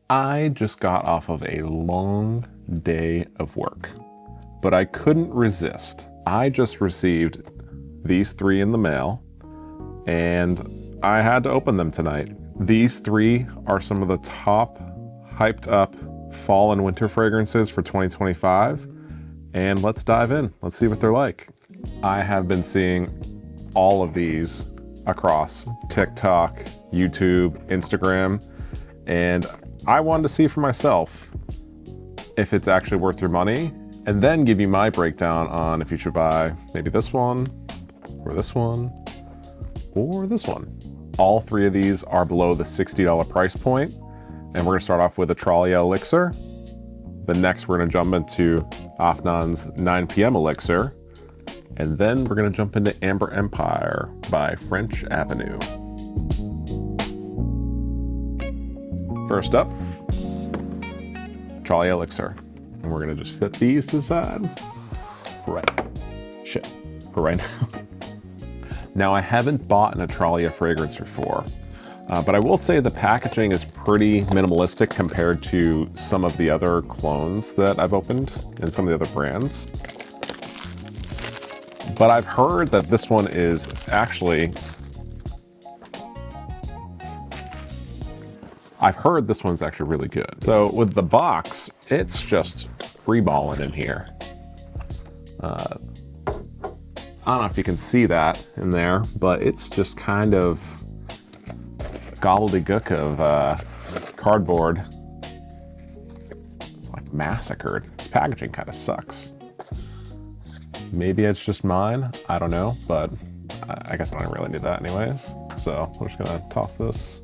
I just got off of a long day of work, but I couldn't resist. I just received these three in the mail, and I had to open them tonight. These three are some of the top hyped up fall and winter fragrances for 2025, and let's dive in. Let's see what they're like. I have been seeing all of these across TikTok, YouTube, Instagram, and I wanted to see for myself if it's actually worth your money, and then give you my breakdown on if you should buy maybe this one, or this one, or this one. All three of these are below the $60 price point, and we're gonna start off with Atralia Elixir. Then next we're gonna jump into Afnan's 9PM Elixir, and then we're gonna jump into Amber Empire by French Avenue. First up, Atralia Elixir. And we're gonna just set these to the side for right now. Now, I haven't bought an Atralia fragrance before, but I will say the packaging is pretty minimalistic compared to some of the other clones that I've opened and some of the other brands. But I've heard that this one is actually, really good. So with the box, it's just free-balling in here. I don't know if you can see that in there, but it's just kind of gobbledygook of cardboard. It's like massacred. This packaging kind of sucks. Maybe it's just mine, I don't know, but I guess I don't really need that anyways. So we're just gonna toss this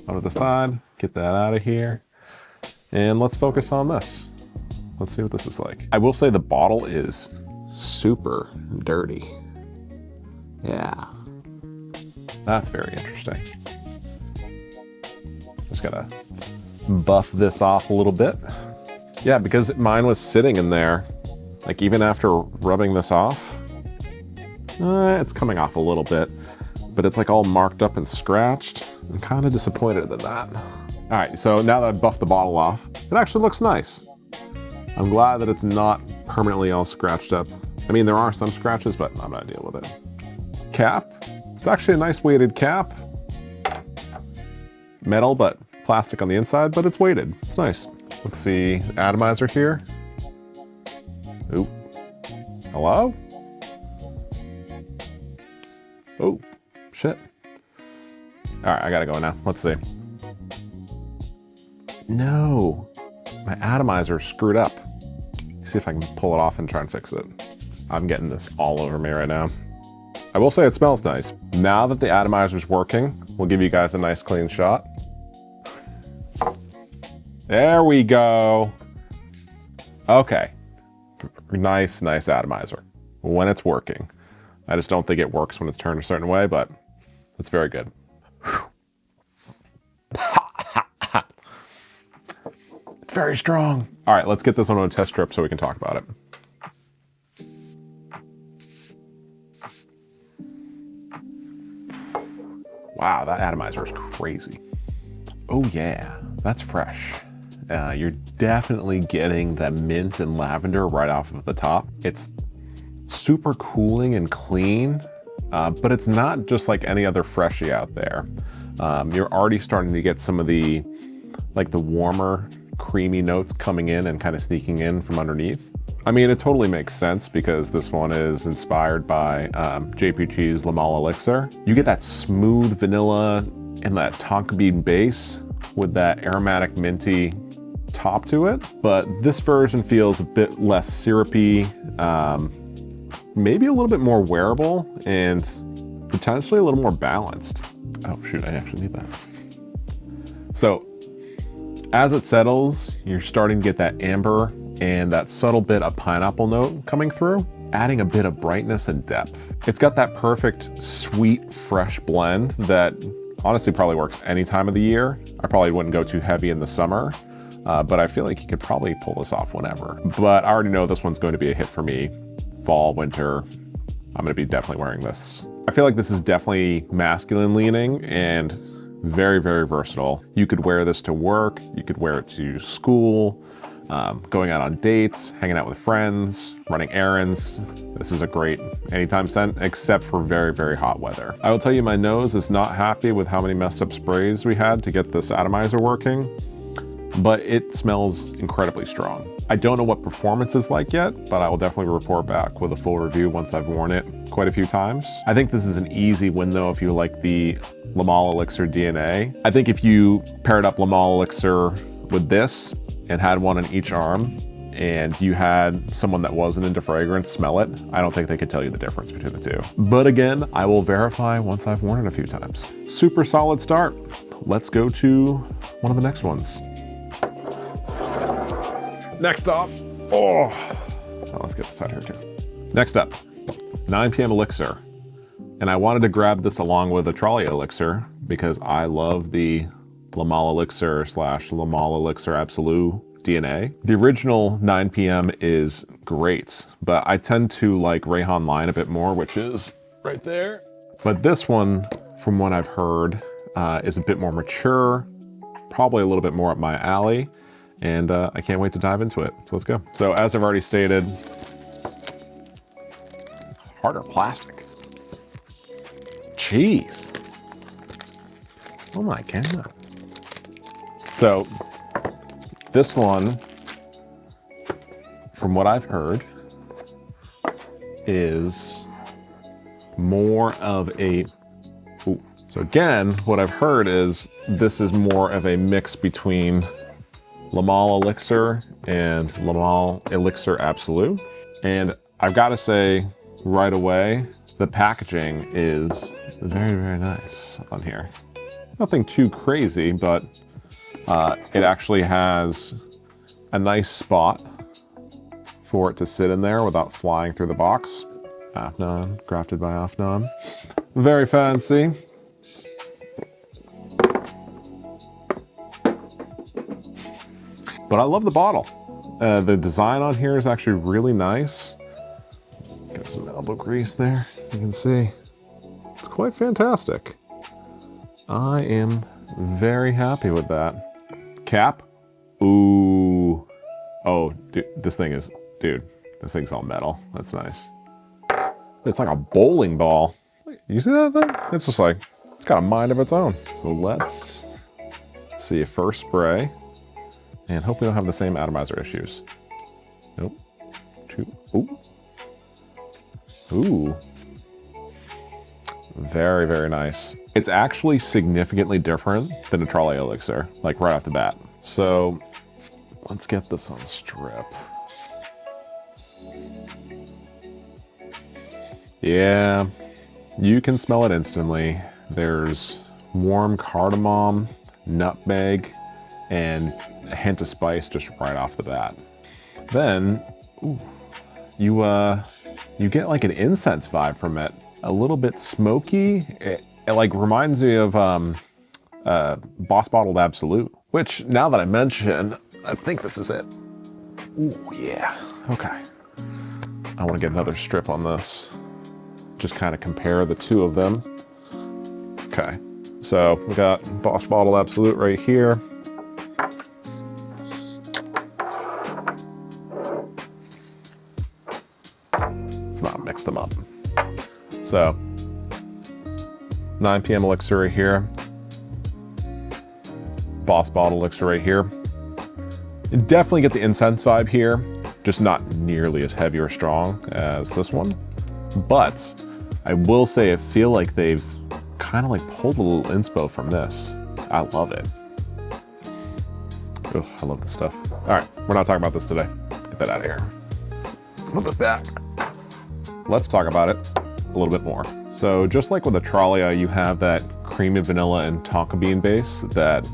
onto the side, get that out of here, and let's focus on this. Let's see what this is like. I will say the bottle is super dirty. Yeah, that's very interesting. Just gotta buff this off a little bit. Yeah, because mine was sitting in there, like even after rubbing this off, it's coming off a little bit, but it's like all marked up and scratched. I'm kind of disappointed in that. All right, so now that I've buffed the bottle off, it actually looks nice. I'm glad that it's not permanently all scratched up. I mean, there are some scratches, but I'm not dealing with it. Cap, it's actually a nice weighted cap. Metal, but plastic on the inside, but it's weighted. It's nice. Let's see, atomizer here. Oop. Hello? Oh, shit. All right, I gotta go now. Let's see. No, my atomizer screwed up. See if I can pull it off and try and fix it. I'm getting this all over me right now. I will say it smells nice. Now that the atomizer's working, we'll give you guys a nice clean shot. There we go. Okay. Nice atomizer when it's working. I just don't think it works when it's turned a certain way, but it's very good. It's very strong. All right, let's get this one on a test strip so we can talk about it. Wow, that atomizer is crazy. Oh yeah, that's fresh. You're definitely getting the mint and lavender right off of the top. It's super cooling and clean, but it's not just like any other freshie out there. You're already starting to get some of the, like the warmer, creamy notes coming in and kind of sneaking in from underneath. I mean, it totally makes sense because this one is inspired by JPG's Lamal Elixir. You get that smooth vanilla and that tonka bean base with that aromatic minty top to it, but this version feels a bit less syrupy, maybe a little bit more wearable, and potentially a little more balanced. Oh shoot, I actually need that. So as it settles, you're starting to get that amber and that subtle bit of pineapple note coming through, adding a bit of brightness and depth. It's got that perfect, sweet, fresh blend that honestly probably works any time of the year. I probably wouldn't go too heavy in the summer, but I feel like you could probably pull this off whenever. But I already know this one's going to be a hit for me. Fall, winter, I'm gonna be definitely wearing this. I feel like this is definitely masculine leaning, and Very, very versatile. You could wear this to work, you could wear it to school, going out on dates, hanging out with friends, running errands. This is a great anytime scent, except for very, very hot weather. I will tell you, my nose is not happy with how many messed up sprays we had to get this atomizer working, but it smells incredibly strong. I don't know what performance is like yet, but I will definitely report back with a full review once I've worn it quite a few times. I think this is an easy win though if you like the Limahl Elixir DNA. I think if you paired up Limahl Elixir with this and had one on each arm, and you had someone that wasn't into fragrance smell it, I don't think they could tell you the difference between the two. But again, I will verify once I've worn it a few times. Super solid start. Let's go to one of the next ones. Next off, let's get this out here too. Next up, 9PM Elixir. And I wanted to grab this along with Atralia Elixir because I love the Limahl Elixir / Limahl Elixir Absolute DNA. The original 9PM is great, but I tend to like Rayhan Line a bit more, which is right there. But this one, from what I've heard, is a bit more mature, probably a little bit more up my alley, and I can't wait to dive into it. So let's go. So as I've already stated, harder plastic. Jeez. Oh my God. So this one, from what I've heard, is more of a, so again, what I've heard is this is more of a mix between Limahl Elixir and Limahl Elixir Absolute. And I've got to say right away, the packaging is very, very nice on here. Nothing too crazy, but it actually has a nice spot for it to sit in there without flying through the box. Afnan, crafted by Afnan. Very fancy. But I love the bottle. The design on here is actually really nice. Got some elbow grease there, you can see. It's quite fantastic. I am very happy with that. Cap? Ooh. Oh, dude, this thing's all metal. That's nice. It's like a bowling ball. You see that thing? It's just like, it's got a mind of its own. So let's see a first spray. And hope we don't have the same atomizer issues. Nope. Ooh. Ooh. Very, very nice. It's actually significantly different than Atralia Elixir, like right off the bat. So let's get this on strip. Yeah, you can smell it instantly. There's warm cardamom, nutmeg, and a hint of spice just right off the bat. Then, you get like an incense vibe from it. A little bit smoky. It like reminds me of Boss Bottled Absolute, which now that I mention, I think this is it. Ooh, yeah, okay. I want to get another strip on this. Just kind of compare the two of them. Okay, so we got Boss Bottled Absolute right here. Let's not mix them up. So, 9PM Elixir right here. Boss Bottled Elixir right here. You definitely get the incense vibe here, just not nearly as heavy or strong as this one. But I will say I feel like they've kind of like pulled a little inspo from this. I love it. Ugh, I love this stuff. All right, we're not talking about this today. Get that out of here. Let's put this back. Let's talk about it a little bit more. So just like with Atralia, you have that creamy vanilla and tonka bean base that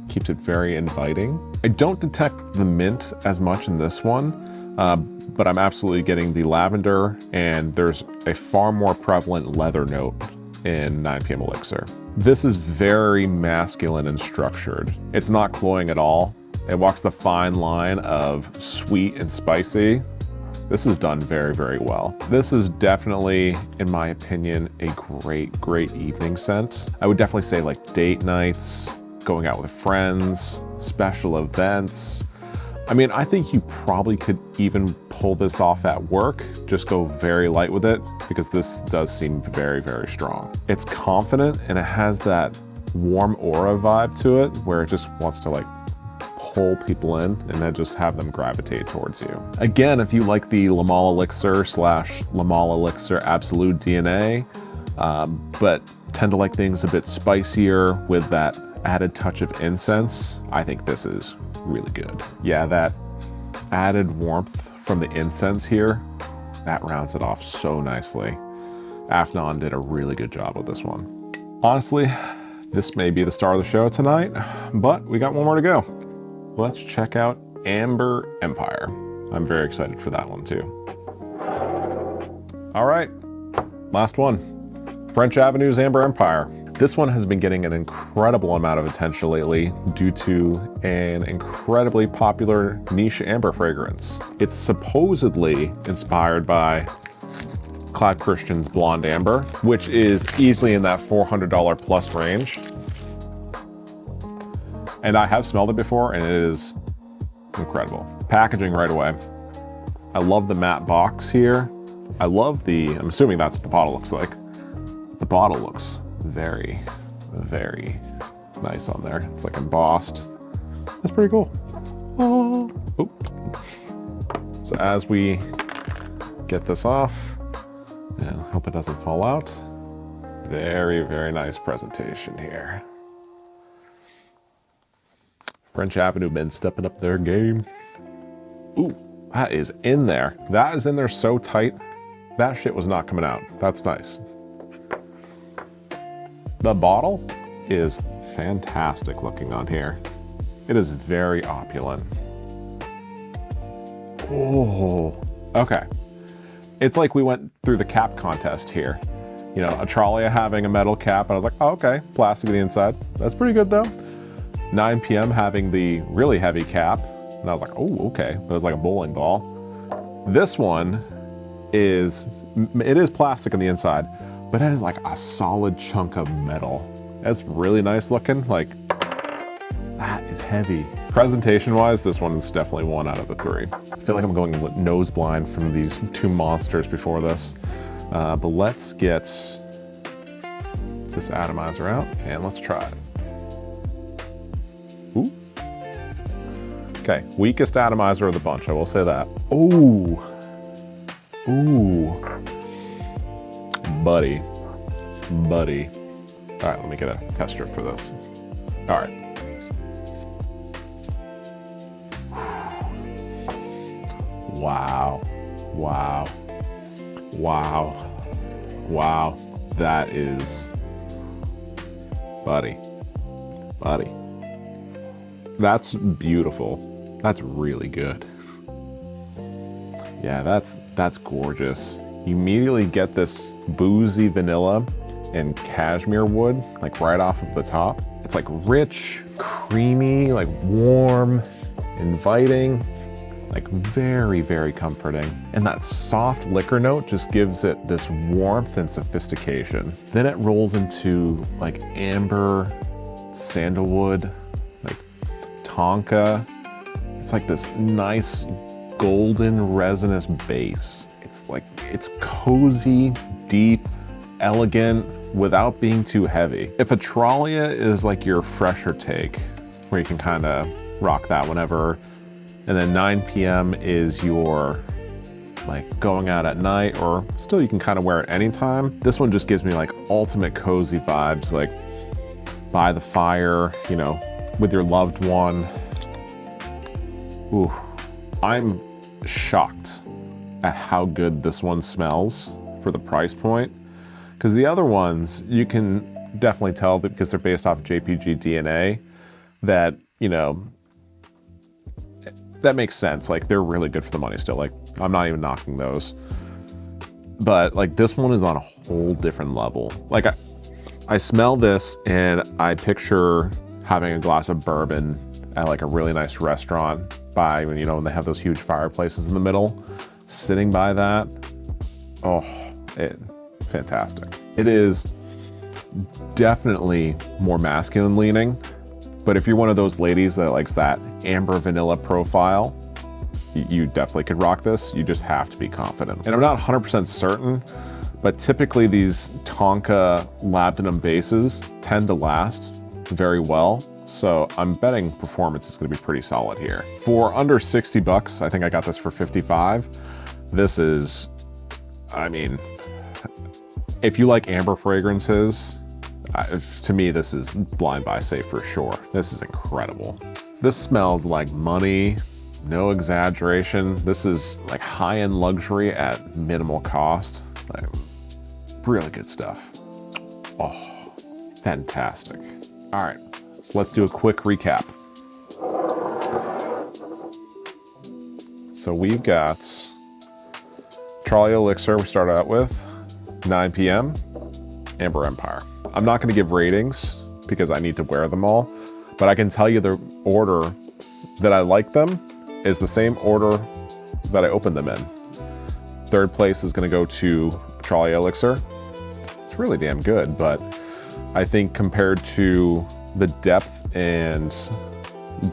keeps it very inviting. I don't detect the mint as much in this one, but I'm absolutely getting the lavender, and there's a far more prevalent leather note in 9PM Elixir. This is very masculine and structured. It's not cloying at all. It walks the fine line of sweet and spicy This is done very, very well. This is definitely, in my opinion, a great evening scent. I would definitely say like date nights, going out with friends, special events. I mean, I think you probably could even pull this off at work. Just go very light with it because this does seem very, very strong. It's confident and it has that warm aura vibe to it where it just wants to like pull people in and then just have them gravitate towards you. Again, if you like the Lamal Elixir / Lamal Elixir Absolute DNA, but tend to like things a bit spicier with that added touch of incense, I think this is really good. Yeah, that added warmth from the incense here, that rounds it off so nicely. Afnan did a really good job with this one. Honestly, this may be the star of the show tonight, but we got one more to go. Let's check out Amber Empire. I'm very excited for that one too. All right, last one. French Avenue's Amber Empire. This one has been getting an incredible amount of attention lately due to an incredibly popular niche amber fragrance. It's supposedly inspired by Clive Christian's Blonde Amber, which is easily in that $400 plus range. And I have smelled it before and it is incredible. Packaging right away. I love the matte box here. I love I'm assuming that's what the bottle looks like. The bottle looks very, very nice on there. It's like embossed. That's pretty cool. Oh. So as we get this off, and hope it doesn't fall out, very, very nice presentation here. French Avenue been stepping up their game. Ooh, that is in there. That is in there so tight. That shit was not coming out. That's nice. The bottle is fantastic looking on here. It is very opulent. Oh, okay. It's like we went through the cap contest here. You know, Atralia having a metal cap, and I was like, oh, okay, plastic on the inside. That's pretty good though. 9PM having the really heavy cap, and I was like, oh, okay, but it was like a bowling ball. This one is plastic on the inside, but it is like a solid chunk of metal. That's really nice looking. Like, that is heavy. Presentation-wise, this one is definitely 1 out of the 3. I feel like I'm going nose blind from these 2 monsters before this. But let's get this atomizer out and let's try it. Ooh. Okay, weakest atomizer of the bunch, I will say that. Ooh. Ooh. Buddy. All right, let me get a test strip for this. All right. Wow. That is, buddy. That's beautiful. That's really good. Yeah, that's gorgeous. You immediately get this boozy vanilla and cashmere wood, like right off of the top. It's like rich, creamy, like warm, inviting, like very, very comforting. And that soft liquor note just gives it this warmth and sophistication. Then it rolls into like amber, sandalwood, like tonka. It's like this nice golden resinous base. It's cozy, deep, elegant, without being too heavy. If Atralia is like your fresher take, where you can kind of rock that whenever, and then 9PM is your like going out at night, or still you can kind of wear it anytime. This one just gives me like ultimate cozy vibes, like by the fire, you know, with your loved one. Ooh, I'm shocked at how good this one smells for the price point. Because the other ones, you can definitely tell that because they're based off JPG DNA, that, you know, that makes sense. Like, they're really good for the money still. Like, I'm not even knocking those. But like, this one is on a whole different level. Like, I smell this and I picture having a glass of bourbon at like a really nice restaurant by, you know, when they have those huge fireplaces in the middle. sitting by that, oh, fantastic. It is definitely more masculine leaning, but if you're one of those ladies that likes that amber vanilla profile, you definitely could rock this. You just have to be confident. And I'm not 100% certain, but typically these Tonka labdanum bases tend to last very well. So I'm betting performance is gonna be pretty solid here. For under 60 bucks, I think I got this for 55. This is, I mean, if you like amber fragrances, to me, this is blind buy safe for sure. This is incredible. This smells like money, no exaggeration. This is like high-end luxury at minimal cost. Like, really good stuff. Oh, fantastic. All right, so let's do a quick recap. So we've got Atralia Elixir we started out with, 9PM, Amber Empire. I'm not gonna give ratings because I need to wear them all, but I can tell you the order that I like them is the same order that I opened them in. Third place is gonna go to Atralia Elixir. It's really damn good, but I think compared to the depth and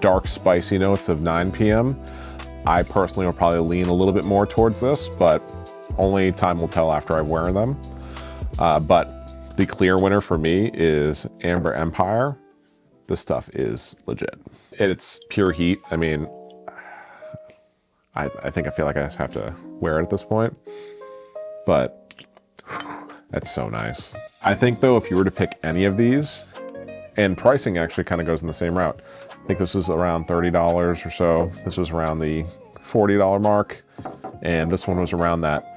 dark spicy notes of 9PM, I personally will probably lean a little bit more towards this, but only time will tell after I wear them. But the clear winner for me is Amber Empire. This stuff is legit. It's pure heat. I mean, I feel like I just have to wear it at this point, but that's so nice. I think though, if you were to pick any of these, and pricing actually kind of goes in the same route. I think this was around $30 or so. This was around the $40 mark. And this one was around that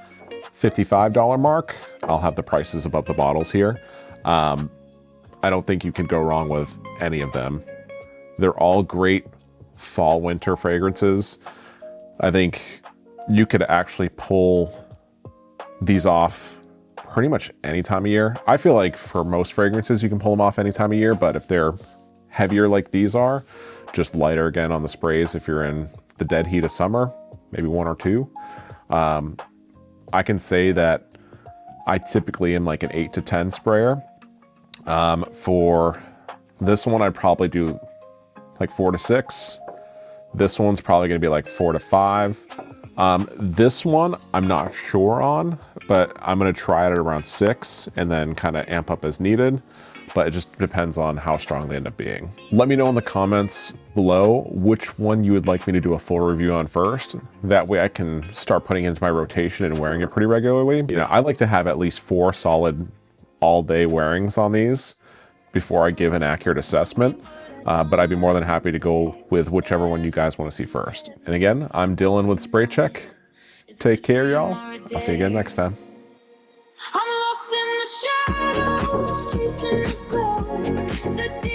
$55 mark. I'll have the prices above the bottles here. I don't think you can go wrong with any of them. They're all great fall winter fragrances. I think you could actually pull these off pretty much any time of year. I feel like for most fragrances, you can pull them off any time of year, but if they're heavier like these are, just lighter again on the sprays if you're in the dead heat of summer, maybe one or two. I can say that I typically am like an 8 to 10 sprayer. For this one, I'd probably do like 4 to 6. This one's probably gonna be like 4 to 5. This one, I'm not sure on, but I'm gonna try it at around 6 and then kind of amp up as needed. But it just depends on how strong they end up being. Let me know in the comments below which one you would like me to do a full review on first. That way I can start putting it into my rotation and wearing it pretty regularly. You know, I like to have at least 4 solid all-day wearings on these before I give an accurate assessment. But I'd be more than happy to go with whichever one you guys want to see first. And again, I'm Dylan with Spray Check. Take care, y'all. I'll see you again next time. I'm lost in the shadows, chasing the cloud.